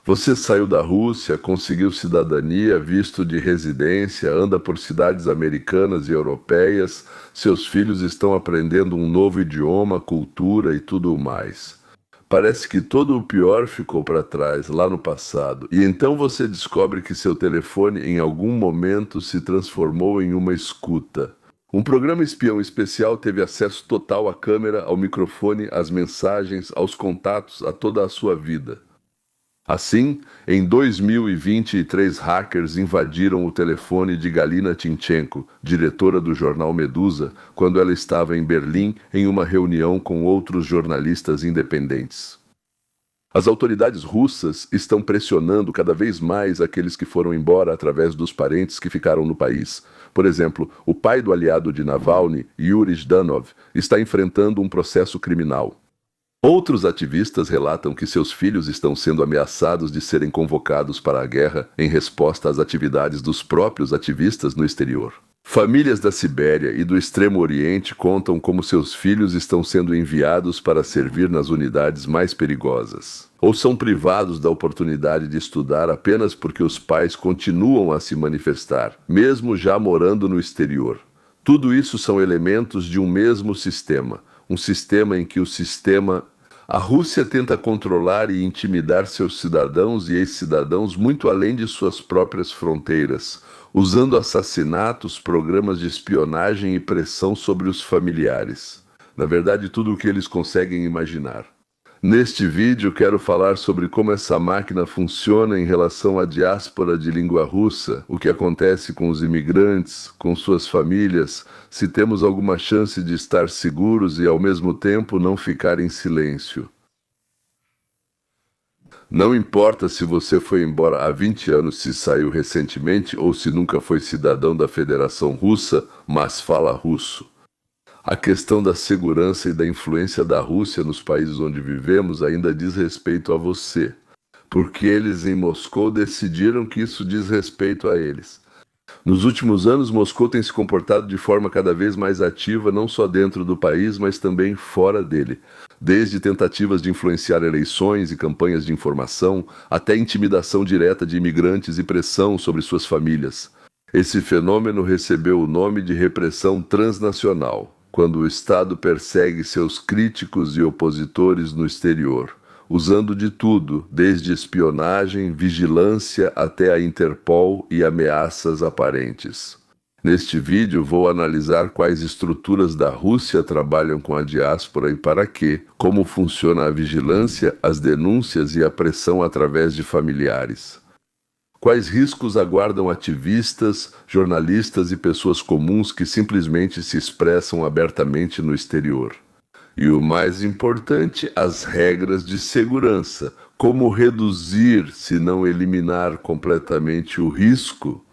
Você saiu da Rússia, conseguiu cidadania, visto de residência, anda por cidades americanas e europeias, seus filhos estão aprendendo um novo idioma, cultura e tudo mais. Parece que todo o pior ficou para trás, lá no passado, e então você descobre que seu telefone em algum momento se transformou em uma escuta. Um programa espião especial teve acesso total à câmera, ao microfone, às mensagens, aos contatos, a toda a sua vida. Assim, em 2023, hackers invadiram o telefone de Galina Timchenko, diretora do jornal Medusa, quando ela estava em Berlim em uma reunião com outros jornalistas independentes. As autoridades russas estão pressionando cada vez mais aqueles que foram embora através dos parentes que ficaram no país. Por exemplo, o pai do aliado de Navalny, Yuri Zdanov, está enfrentando um processo criminal. Outros ativistas relatam que seus filhos estão sendo ameaçados de serem convocados para a guerra em resposta às atividades dos próprios ativistas no exterior. Famílias da Sibéria e do Extremo Oriente contam como seus filhos estão sendo enviados para servir nas unidades mais perigosas, ou são privados da oportunidade de estudar apenas porque os pais continuam a se manifestar, mesmo já morando no exterior. Tudo isso são elementos de um mesmo sistema. Um sistema em que a Rússia tenta controlar e intimidar seus cidadãos e ex-cidadãos muito além de suas próprias fronteiras, usando assassinatos, programas de espionagem e pressão sobre os familiares. Na verdade, tudo o que eles conseguem imaginar. Neste vídeo, quero falar sobre como essa máquina funciona em relação à diáspora de língua russa, o que acontece com os imigrantes, com suas famílias, se temos alguma chance de estar seguros e, ao mesmo tempo, não ficar em silêncio. Não importa se você foi embora há 20 anos, se saiu recentemente ou se nunca foi cidadão da Federação Russa, mas fala russo. A questão da segurança e da influência da Rússia nos países onde vivemos ainda diz respeito a você, porque eles em Moscou decidiram que isso diz respeito a eles. Nos últimos anos, Moscou tem se comportado de forma cada vez mais ativa, não só dentro do país, mas também fora dele. Desde tentativas de influenciar eleições e campanhas de informação, até intimidação direta de imigrantes e pressão sobre suas famílias. Esse fenômeno recebeu o nome de repressão transnacional, quando o Estado persegue seus críticos e opositores no exterior, usando de tudo, desde espionagem, vigilância até a Interpol e ameaças aparentes. Neste vídeo vou analisar quais estruturas da Rússia trabalham com a diáspora e para quê, como funciona a vigilância, as denúncias e a pressão através de familiares. Quais riscos aguardam ativistas, jornalistas e pessoas comuns que simplesmente se expressam abertamente no exterior? E o mais importante, as regras de segurança. Como reduzir, se não eliminar completamente o risco?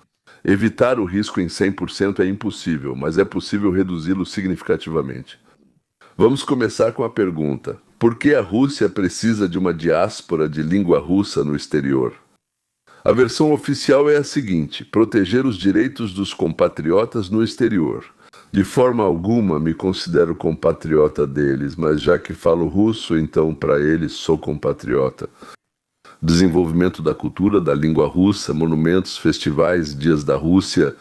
Evitar o risco em 100% é impossível, mas é possível reduzi-lo significativamente. Vamos começar com a pergunta: por que a Rússia precisa de uma diáspora de língua russa no exterior? A versão oficial é a seguinte: proteger os direitos dos compatriotas no exterior. De forma alguma me considero compatriota deles, mas já que falo russo, então para eles sou compatriota. Desenvolvimento da cultura, da língua russa, monumentos, festivais, dias da Rússia,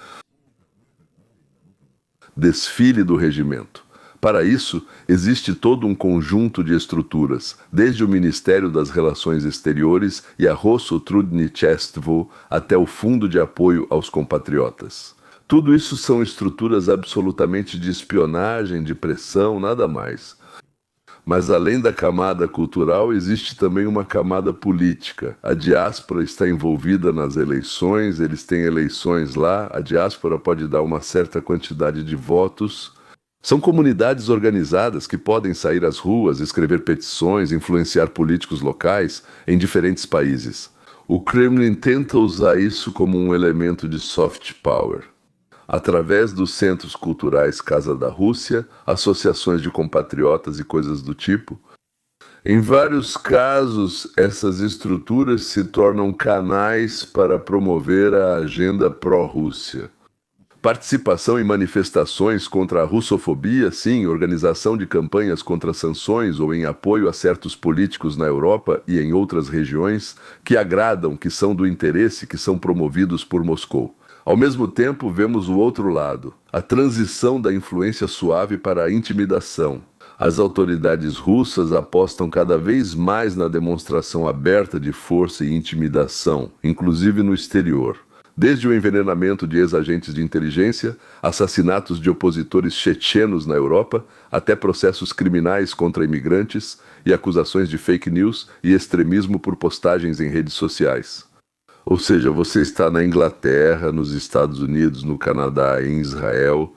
desfile do regimento. Para isso, existe todo um conjunto de estruturas, desde o Ministério das Relações Exteriores e a Rossotrudnichestvo até o Fundo de Apoio aos Compatriotas. Tudo isso são estruturas absolutamente de espionagem, de pressão, nada mais. Mas além da camada cultural, existe também uma camada política. A diáspora está envolvida nas eleições, eles têm eleições lá, a diáspora pode dar uma certa quantidade de votos. São comunidades organizadas que podem sair às ruas, escrever petições, influenciar políticos locais em diferentes países. O Kremlin tenta usar isso como um elemento de soft power. Através dos centros culturais Casa da Rússia, associações de compatriotas e coisas do tipo. Em vários casos, essas estruturas se tornam canais para promover a agenda pró-Rússia. Participação em manifestações contra a russofobia, sim, organização de campanhas contra sanções ou em apoio a certos políticos na Europa e em outras regiões que agradam, que são do interesse, que são promovidos por Moscou. Ao mesmo tempo, vemos o outro lado, a transição da influência suave para a intimidação. As autoridades russas apostam cada vez mais na demonstração aberta de força e intimidação, inclusive no exterior. Desde o envenenamento de ex-agentes de inteligência, assassinatos de opositores chechenos na Europa, até processos criminais contra imigrantes e acusações de fake news e extremismo por postagens em redes sociais. Ou seja, você está na Inglaterra, nos Estados Unidos, no Canadá, em Israel,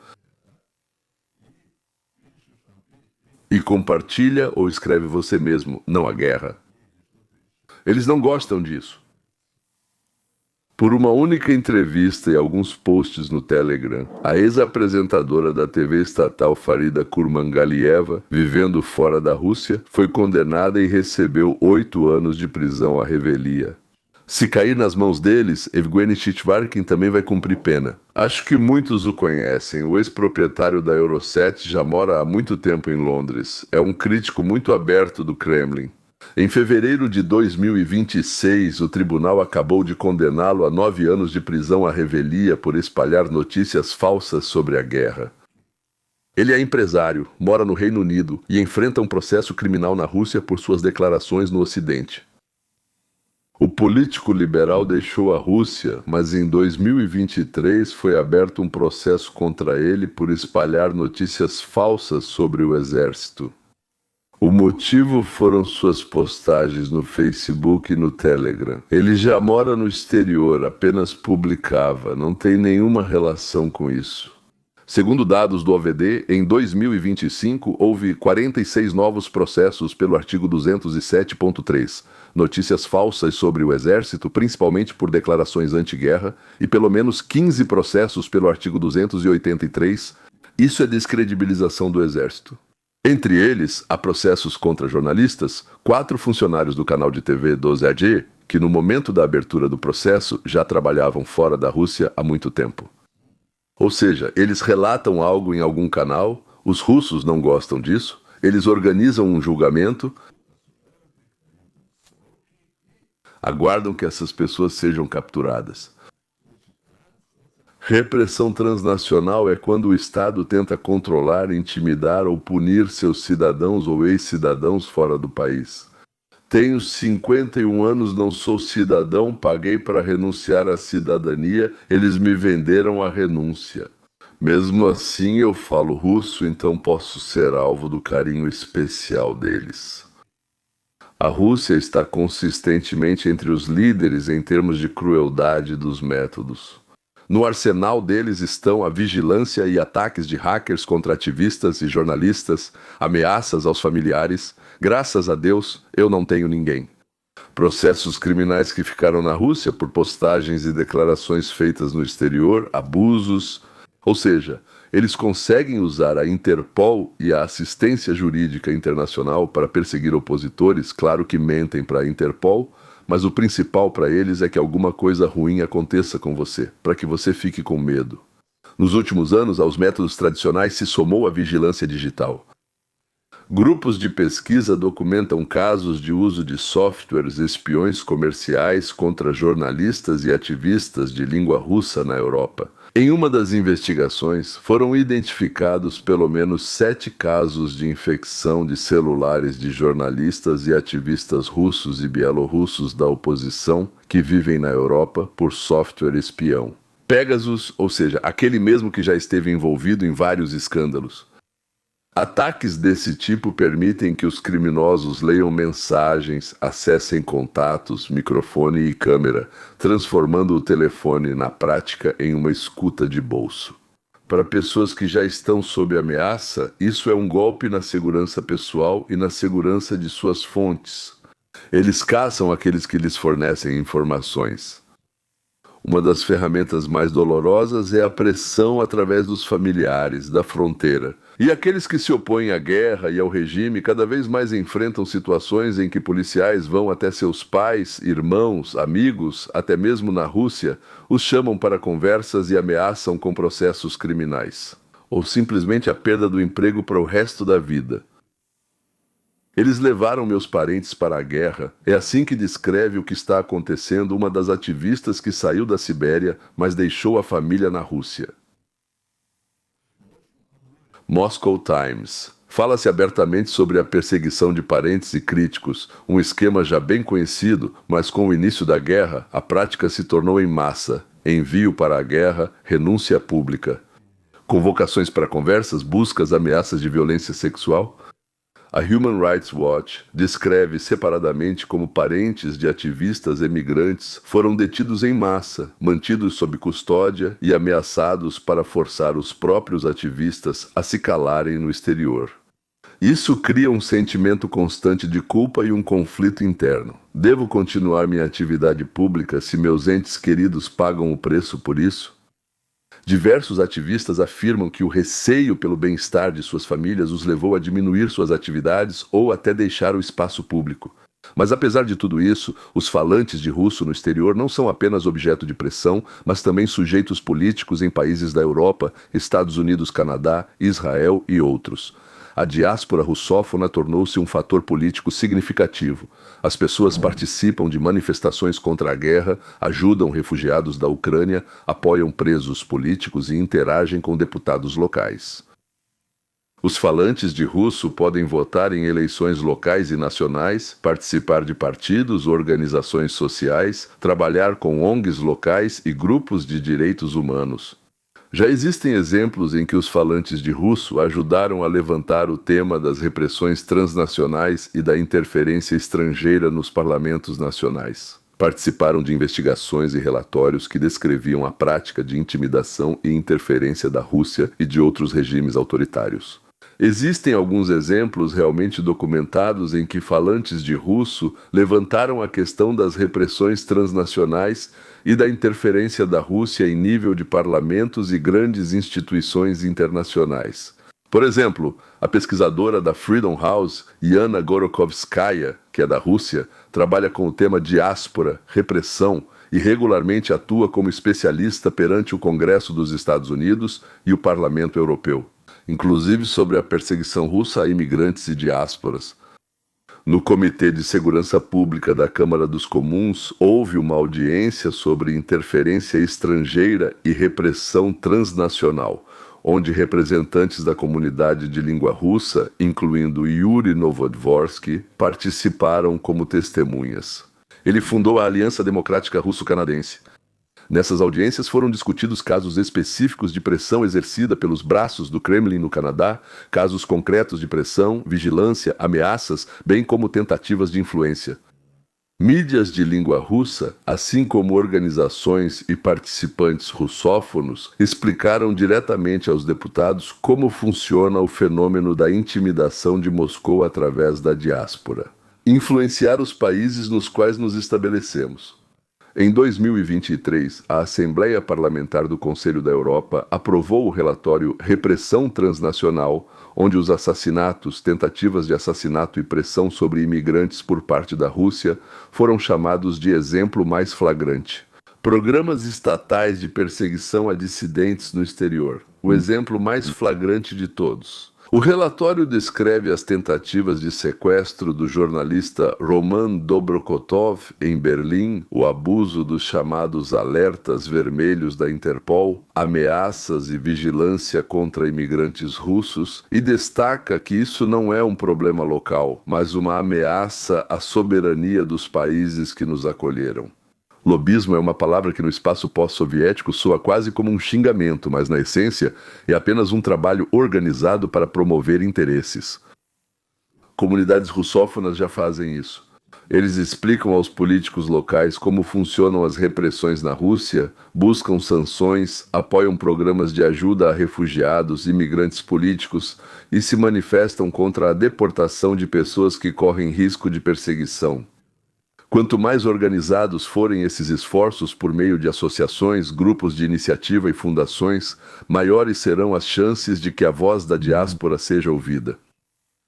e compartilha ou escreve você mesmo, não a guerra. Eles não gostam disso. Por uma única entrevista e alguns posts no Telegram, a ex-apresentadora da TV estatal Farida Kurmangalieva, vivendo fora da Rússia, foi condenada e recebeu 8 anos de prisão à revelia. Se cair nas mãos deles, Evgeny Chichvarkin também vai cumprir pena. Acho que muitos o conhecem. O ex-proprietário da Euroset já mora há muito tempo em Londres. É um crítico muito aberto do Kremlin. Em fevereiro de 2026, o tribunal acabou de condená-lo a 9 anos de prisão à revelia por espalhar notícias falsas sobre a guerra. Ele é empresário, mora no Reino Unido e enfrenta um processo criminal na Rússia por suas declarações no Ocidente. O político liberal deixou a Rússia, mas em 2023 foi aberto um processo contra ele por espalhar notícias falsas sobre o exército. O motivo foram suas postagens no Facebook e no Telegram. Ele já mora no exterior, apenas publicava, não tem nenhuma relação com isso. Segundo dados do OVD, em 2025 houve 46 novos processos pelo artigo 207.3, notícias falsas sobre o Exército, principalmente por declarações anti-guerra, e pelo menos 15 processos pelo artigo 283, isso é descredibilização do Exército. Entre eles, há processos contra jornalistas, 4 funcionários do canal de TV 12AG, que no momento da abertura do processo já trabalhavam fora da Rússia há muito tempo. Ou seja, eles relatam algo em algum canal, os russos não gostam disso, eles organizam um julgamento, aguardam que essas pessoas sejam capturadas. Repressão transnacional é quando o Estado tenta controlar, intimidar ou punir seus cidadãos ou ex-cidadãos fora do país. Tenho 51 anos, não sou cidadão, paguei para renunciar à cidadania, eles me venderam a renúncia. Mesmo assim eu falo russo, então posso ser alvo do carinho especial deles. A Rússia está consistentemente entre os líderes em termos de crueldade dos métodos. No arsenal deles estão a vigilância e ataques de hackers contra ativistas e jornalistas, ameaças aos familiares. Graças a Deus, eu não tenho ninguém. Processos criminais que ficaram na Rússia por postagens e declarações feitas no exterior, abusos. Ou seja, eles conseguem usar a Interpol e a assistência jurídica internacional para perseguir opositores, claro que mentem para a Interpol, mas o principal para eles é que alguma coisa ruim aconteça com você, para que você fique com medo. Nos últimos anos, aos métodos tradicionais se somou a vigilância digital. Grupos de pesquisa documentam casos de uso de softwares espiões comerciais contra jornalistas e ativistas de língua russa na Europa. Em uma das investigações, foram identificados pelo menos 7 casos de infecção de celulares de jornalistas e ativistas russos e bielorrussos da oposição que vivem na Europa por software espião. Pegasus, ou seja, aquele mesmo que já esteve envolvido em vários escândalos. Ataques desse tipo permitem que os criminosos leiam mensagens, acessem contatos, microfone e câmera, transformando o telefone, na prática, em uma escuta de bolso. Para pessoas que já estão sob ameaça, isso é um golpe na segurança pessoal e na segurança de suas fontes. Eles caçam aqueles que lhes fornecem informações. Uma das ferramentas mais dolorosas é a pressão através dos familiares, da fronteira. E aqueles que se opõem à guerra e ao regime cada vez mais enfrentam situações em que policiais vão até seus pais, irmãos, amigos, até mesmo na Rússia, os chamam para conversas e ameaçam com processos criminais. Ou simplesmente a perda do emprego para o resto da vida. Eles levaram meus parentes para a guerra. É assim que descreve o que está acontecendo uma das ativistas que saiu da Sibéria, mas deixou a família na Rússia. Moscow Times. Fala-se abertamente sobre a perseguição de parentes e críticos, um esquema já bem conhecido, mas com o início da guerra, a prática se tornou em massa. Envio para a guerra, renúncia pública. Convocações para conversas, buscas, ameaças de violência sexual. A Human Rights Watch descreve separadamente como parentes de ativistas emigrantes foram detidos em massa, mantidos sob custódia e ameaçados para forçar os próprios ativistas a se calarem no exterior. Isso cria um sentimento constante de culpa e um conflito interno. Devo continuar minha atividade pública se meus entes queridos pagam o preço por isso? Diversos ativistas afirmam que o receio pelo bem-estar de suas famílias os levou a diminuir suas atividades ou até deixar o espaço público. Mas apesar de tudo isso, os falantes de russo no exterior não são apenas objeto de pressão, mas também sujeitos políticos em países da Europa, Estados Unidos, Canadá, Israel e outros. A diáspora russófona tornou-se um fator político significativo. As pessoas participam de manifestações contra a guerra, ajudam refugiados da Ucrânia, apoiam presos políticos e interagem com deputados locais. Os falantes de russo podem votar em eleições locais e nacionais, participar de partidos, organizações sociais, trabalhar com ONGs locais e grupos de direitos humanos. Já existem exemplos em que os falantes de russo ajudaram a levantar o tema das repressões transnacionais e da interferência estrangeira nos parlamentos nacionais. Participaram de investigações e relatórios que descreviam a prática de intimidação e interferência da Rússia e de outros regimes autoritários. Existem alguns exemplos realmente documentados em que falantes de russo levantaram a questão das repressões transnacionais e da interferência da Rússia em nível de parlamentos e grandes instituições internacionais. Por exemplo, a pesquisadora da Freedom House, Yana Gorokovskaya, que é da Rússia, trabalha com o tema diáspora, repressão e regularmente atua como especialista perante o Congresso dos Estados Unidos e o Parlamento Europeu, inclusive sobre a perseguição russa a imigrantes e diásporas. No Comitê de Segurança Pública da Câmara dos Comuns, houve uma audiência sobre interferência estrangeira e repressão transnacional, onde representantes da comunidade de língua russa, incluindo Yuri Novodvorsky, participaram como testemunhas. Ele fundou a Aliança Democrática Russo-Canadense. Nessas audiências foram discutidos casos específicos de pressão exercida pelos braços do Kremlin no Canadá, casos concretos de pressão, vigilância, ameaças, bem como tentativas de influência. Mídias de língua russa, assim como organizações e participantes russófonos, explicaram diretamente aos deputados como funciona o fenômeno da intimidação de Moscou através da diáspora. Influenciar os países nos quais nos estabelecemos. Em 2023, a Assembleia Parlamentar do Conselho da Europa aprovou o relatório Repressão Transnacional, onde os assassinatos, tentativas de assassinato e pressão sobre imigrantes por parte da Rússia foram chamados de exemplo mais flagrante. Programas estatais de perseguição a dissidentes no exterior, o exemplo mais flagrante de todos. O relatório descreve as tentativas de sequestro do jornalista Roman Dobrokotov em Berlim, o abuso dos chamados alertas vermelhos da Interpol, ameaças e vigilância contra imigrantes russos e destaca que isso não é um problema local, mas uma ameaça à soberania dos países que nos acolheram. Lobismo é uma palavra que no espaço pós-soviético soa quase como um xingamento, mas na essência é apenas um trabalho organizado para promover interesses. Comunidades russófonas já fazem isso. Eles explicam aos políticos locais como funcionam as repressões na Rússia, buscam sanções, apoiam programas de ajuda a refugiados, imigrantes políticos e se manifestam contra a deportação de pessoas que correm risco de perseguição. Quanto mais organizados forem esses esforços por meio de associações, grupos de iniciativa e fundações, maiores serão as chances de que a voz da diáspora seja ouvida.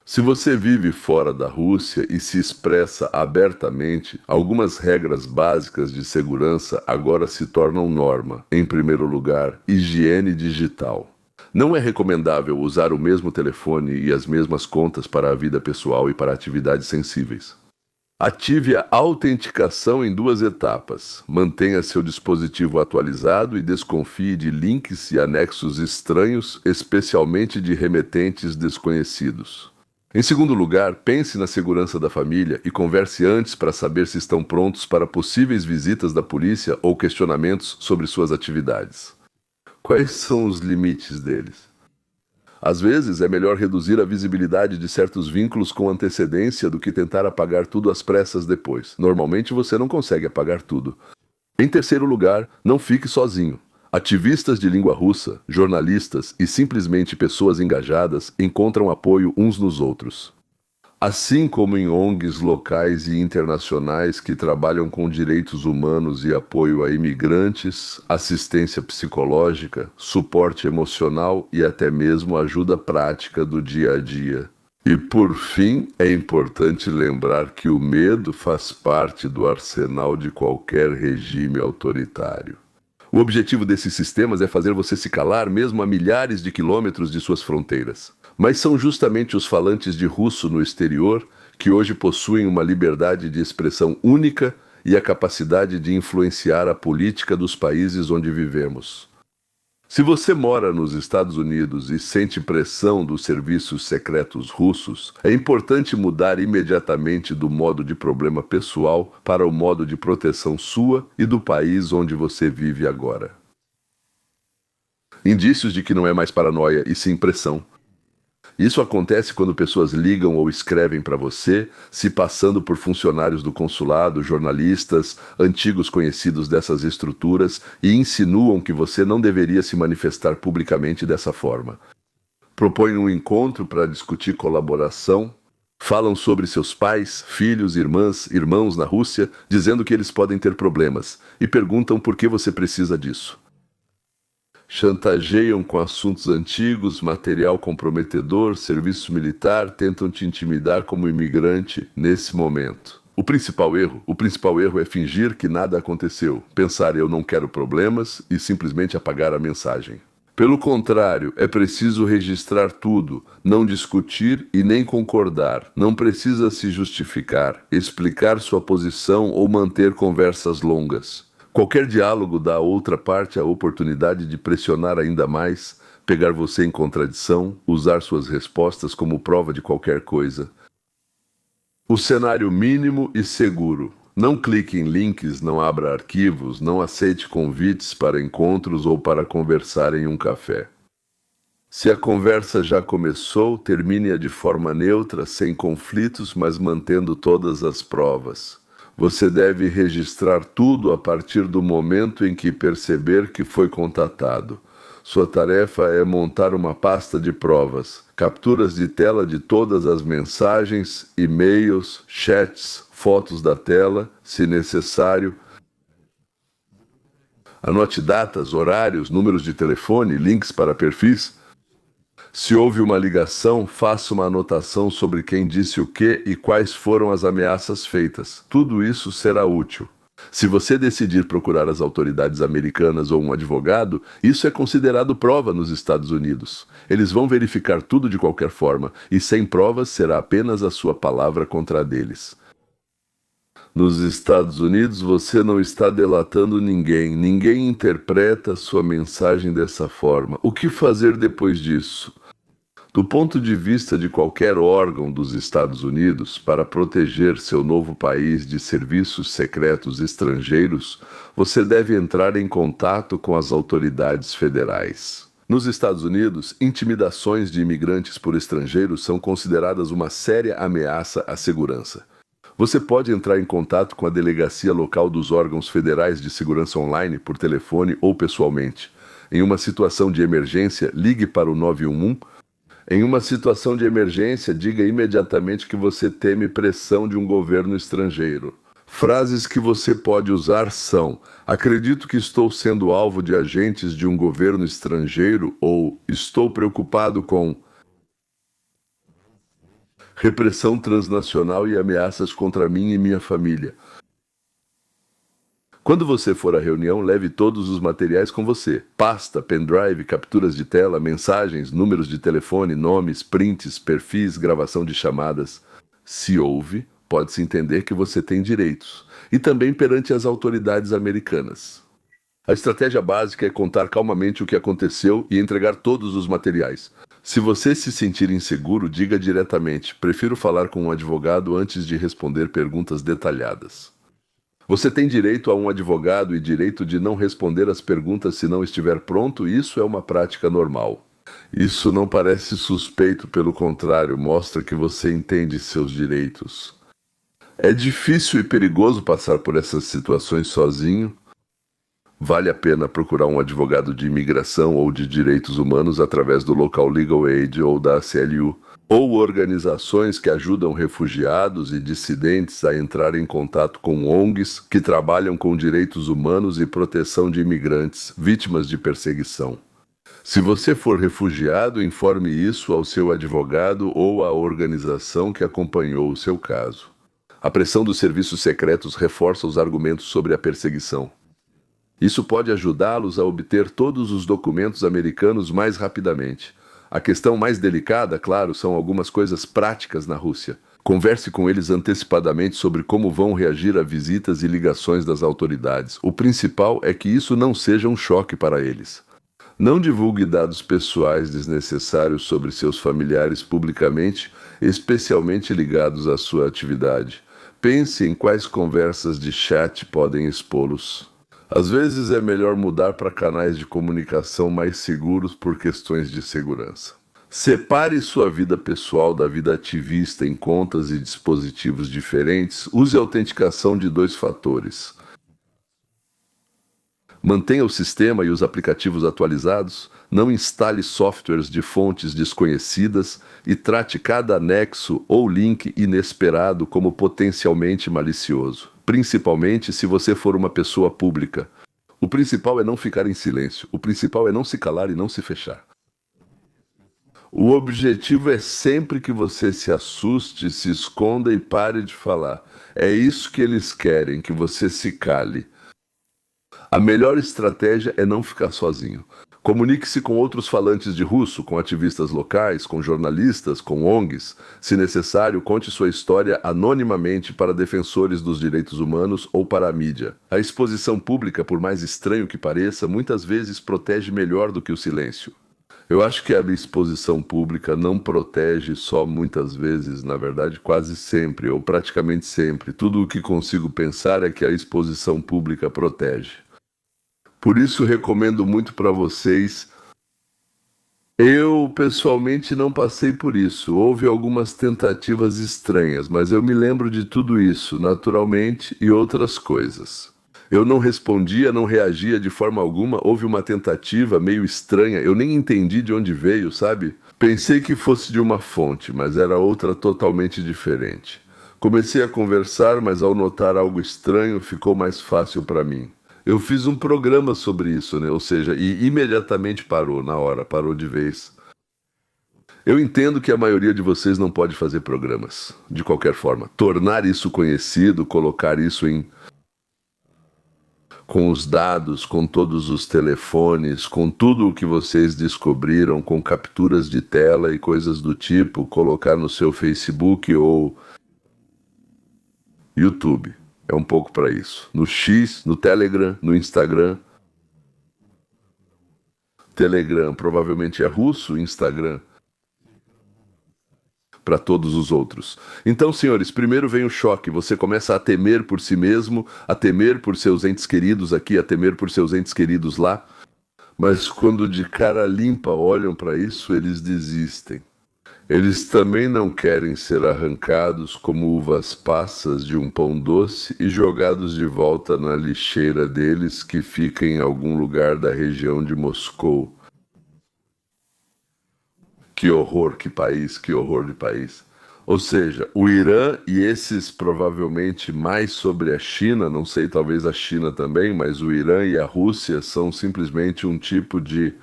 Se você vive fora da Rússia e se expressa abertamente, algumas regras básicas de segurança agora se tornam norma. Em primeiro lugar, higiene digital. Não é recomendável usar o mesmo telefone e as mesmas contas para a vida pessoal e para atividades sensíveis. Ative a autenticação em 2 etapas. Mantenha seu dispositivo atualizado e desconfie de links e anexos estranhos, especialmente de remetentes desconhecidos. Em segundo lugar, pense na segurança da família e converse antes para saber se estão prontos para possíveis visitas da polícia ou questionamentos sobre suas atividades. Quais são os limites deles? Às vezes, é melhor reduzir a visibilidade de certos vínculos com antecedência do que tentar apagar tudo às pressas depois. Normalmente, você não consegue apagar tudo. Em terceiro lugar, não fique sozinho. Ativistas de língua russa, jornalistas e simplesmente pessoas engajadas encontram apoio uns nos outros. Assim como em ONGs locais e internacionais que trabalham com direitos humanos e apoio a imigrantes, assistência psicológica, suporte emocional e até mesmo ajuda prática do dia a dia. E por fim, é importante lembrar que o medo faz parte do arsenal de qualquer regime autoritário. O objetivo desses sistemas é fazer você se calar mesmo a milhares de quilômetros de suas fronteiras. Mas são justamente os falantes de russo no exterior que hoje possuem uma liberdade de expressão única e a capacidade de influenciar a política dos países onde vivemos. Se você mora nos Estados Unidos e sente pressão dos serviços secretos russos, é importante mudar imediatamente do modo de problema pessoal para o modo de proteção sua e do país onde você vive agora. Indícios de que não é mais paranoia e sim pressão. Isso acontece quando pessoas ligam ou escrevem para você, se passando por funcionários do consulado, jornalistas, antigos conhecidos dessas estruturas e insinuam que você não deveria se manifestar publicamente dessa forma. Propõem um encontro para discutir colaboração, falam sobre seus pais, filhos, irmãos na Rússia, dizendo que eles podem ter problemas e perguntam por que você precisa disso. Chantageiam com assuntos antigos, material comprometedor, serviço militar, tentam te intimidar como imigrante nesse momento. O principal erro é fingir que nada aconteceu, pensar eu não quero problemas e simplesmente apagar a mensagem. Pelo contrário, é preciso registrar tudo, não discutir e nem concordar. Não precisa se justificar, explicar sua posição ou manter conversas longas. Qualquer diálogo dá à outra parte a oportunidade de pressionar ainda mais, pegar você em contradição, usar suas respostas como prova de qualquer coisa. O cenário mínimo e seguro. Não clique em links, não abra arquivos, não aceite convites para encontros ou para conversar em um café. Se a conversa já começou, termine-a de forma neutra, sem conflitos, mas mantendo todas as provas. Você deve registrar tudo a partir do momento em que perceber que foi contatado. Sua tarefa é montar uma pasta de provas, capturas de tela de todas as mensagens, e-mails, chats, fotos da tela, se necessário. Anote datas, horários, números de telefone, links para perfis. Se houve uma ligação, faça uma anotação sobre quem disse o que e quais foram as ameaças feitas. Tudo isso será útil. Se você decidir procurar as autoridades americanas ou um advogado, isso é considerado prova nos Estados Unidos. Eles vão verificar tudo de qualquer forma, e sem provas será apenas a sua palavra contra a deles. Nos Estados Unidos, você não está delatando ninguém. Ninguém interpreta sua mensagem dessa forma. O que fazer depois disso? Do ponto de vista de qualquer órgão dos Estados Unidos, para proteger seu novo país de serviços secretos estrangeiros, você deve entrar em contato com as autoridades federais. Nos Estados Unidos, intimidações de imigrantes por estrangeiros são consideradas uma séria ameaça à segurança. Você pode entrar em contato com a delegacia local dos órgãos federais de segurança online por telefone ou pessoalmente. Em uma situação de emergência, ligue para o 911. Em uma situação de emergência, diga imediatamente que você teme pressão de um governo estrangeiro. Frases que você pode usar são: acredito que estou sendo alvo de agentes de um governo estrangeiro, ou estou preocupado com repressão transnacional e ameaças contra mim e minha família. Quando você for à reunião, leve todos os materiais com você: pasta, pendrive, capturas de tela, mensagens, números de telefone, nomes, prints, perfis, gravação de chamadas. Se houve, pode-se entender que você tem direitos, e também perante as autoridades americanas. A estratégia básica é contar calmamente o que aconteceu e entregar todos os materiais. Se você se sentir inseguro, diga diretamente: prefiro falar com um advogado antes de responder perguntas detalhadas. Você tem direito a um advogado e direito de não responder às perguntas se não estiver pronto, e isso é uma prática normal. Isso não parece suspeito, pelo contrário, mostra que você entende seus direitos. É difícil e perigoso passar por essas situações sozinho. Vale a pena procurar um advogado de imigração ou de direitos humanos através do Local Legal Aid ou da ACLU, ou organizações que ajudam refugiados e dissidentes a entrar em contato com ONGs que trabalham com direitos humanos e proteção de imigrantes, vítimas de perseguição. Se você for refugiado, informe isso ao seu advogado ou à organização que acompanhou o seu caso. A pressão dos serviços secretos reforça os argumentos sobre a perseguição. Isso pode ajudá-los a obter todos os documentos americanos mais rapidamente. A questão mais delicada, claro, são algumas coisas práticas na Rússia. Converse com eles antecipadamente sobre como vão reagir a visitas e ligações das autoridades. O principal é que isso não seja um choque para eles. Não divulgue dados pessoais desnecessários sobre seus familiares publicamente, especialmente ligados à sua atividade. Pense em quais conversas de chat podem expô-los. Às vezes é melhor mudar para canais de comunicação mais seguros por questões de segurança. Separe sua vida pessoal da vida ativista em contas e dispositivos diferentes. Use a autenticação de 2 fatores. Mantenha o sistema e os aplicativos atualizados. Não instale softwares de fontes desconhecidas e trate cada anexo ou link inesperado como potencialmente malicioso, principalmente se você for uma pessoa pública. O principal é não ficar em silêncio. O principal é não se calar e não se fechar. O objetivo é sempre que você se assuste, se esconda e pare de falar. É isso que eles querem, que você se cale. A melhor estratégia é não ficar sozinho. Comunique-se com outros falantes de russo, com ativistas locais, com jornalistas, com ONGs. Se necessário, conte sua história anonimamente para defensores dos direitos humanos ou para a mídia. A exposição pública, por mais estranho que pareça, muitas vezes protege melhor do que o silêncio. Eu acho que a exposição pública não protege só muitas vezes, na verdade quase sempre, ou praticamente sempre. Tudo o que consigo pensar é que a exposição pública protege. Por isso recomendo muito para vocês. Eu, pessoalmente, não passei por isso. Houve algumas tentativas estranhas, mas eu me lembro de tudo isso, naturalmente, e outras coisas. Eu não respondia, não reagia de forma alguma. Houve uma tentativa meio estranha, eu nem entendi de onde veio, sabe? Pensei que fosse de uma fonte, mas era outra totalmente diferente. Comecei a conversar, mas ao notar algo estranho, ficou mais fácil para mim. Eu fiz um programa sobre isso, né? Ou seja, e imediatamente parou, na hora, parou de vez. Eu entendo que a maioria de vocês não pode fazer programas, de qualquer forma. Tornar isso conhecido, colocar isso com os dados, com todos os telefones, com tudo o que vocês descobriram, com capturas de tela e coisas do tipo, colocar no seu Facebook ou YouTube. É um pouco para isso. No X, no Telegram, no Instagram. Telegram provavelmente é russo, Instagram para todos os outros. Então, senhores, primeiro vem o choque. Você começa a temer por si mesmo, a temer por seus entes queridos aqui, a temer por seus entes queridos lá. Mas quando de cara limpa olham para isso, eles desistem. Eles também não querem ser arrancados como uvas passas de um pão doce e jogados de volta na lixeira deles que fica em algum lugar da região de Moscou. Que horror, que país, que horror de país. Ou seja, o Irã e esses provavelmente mais sobre a China, não sei, talvez a China também, mas o Irã e a Rússia são simplesmente um tipo de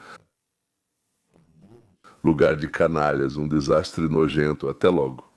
lugar de canalhas, um desastre nojento. Até logo.